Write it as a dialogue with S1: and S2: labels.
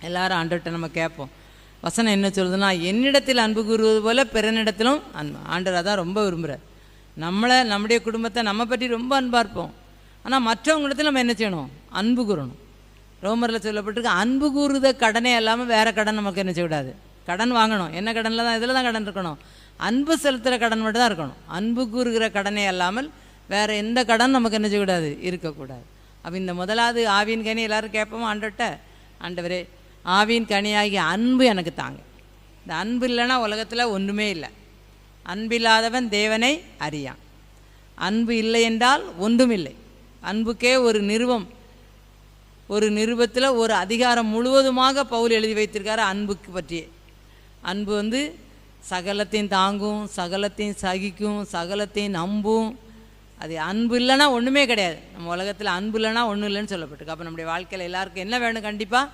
S1: எல்லாரும் ஆண்டவர்கிட்ட நம்ம கேட்போம். வசனம் என்ன சொல்லுதுன்னா, என்னிடத்தில் அன்பு கூறுவது போல பிறனிடத்திலும் அன்பு. ஆண்டவர் அதான் ரொம்ப விரும்புகிறார். நம்முடைய குடும்பத்தை நம்ம பற்றி ரொம்ப அன்பாக இருப்போம். ஆனால் மற்றவங்களிடத்தில் நம்ம என்ன செய்யணும்? அன்பு கூறணும். ரோமரில் சொல்லப்பட்டிருக்கு, அன்பு கூறுத கடனே இல்லாமல் வேறு கடன் நமக்கு என்ன செய்யக்கூடாது. கடன் வாங்கணும். என்ன கடனில் தான்? இதில் தான் கடன் இருக்கணும். அன்பு செலுத்துகிற கடன் மட்டும் தான் இருக்கணும். அன்பு கூறுகிற கடனே அல்லாமல் வேறு எந்த கடன் நமக்கு என்ன செய்யக்கூடாது, இருக்கக்கூடாது. அப்போ இந்த முதலாவது ஆவியின் கனி எல்லோரும் கேட்போம் ஆண்டவர்கிட்ட. ஆண்டவரே, ஆவியின் கனியாகிய அன்பு எனக்கு தாங்க. இந்த அன்பு இல்லைன்னா உலகத்தில் ஒன்றுமே இல்லை. அன்பில்லாதவன் தேவனை அறியான். அன்பு இல்லை என்றால் ஒன்றும் இல்லை. அன்புக்கே ஒரு நிருபத்தில் ஒரு அதிகாரம் முழுவதுமாக பவுல் எழுதி வைத்திருக்காரு அன்புக்கு பற்றியே. அன்பு சகலத்தையும் தாங்கும், சகலத்தையும் சகிக்கும், சகலத்தையும் நம்பும். அது அன்பு இல்லைன்னா ஒன்றுமே கிடையாது. நம்ம உலகத்தில் அன்பு இல்லைன்னா ஒன்றும் இல்லைன்னு சொல்லப்பட்டிருக்கு. அப்போ நம்முடைய வாழ்க்கையில் எல்லாருக்கும் என்ன வேணும்? கண்டிப்பாக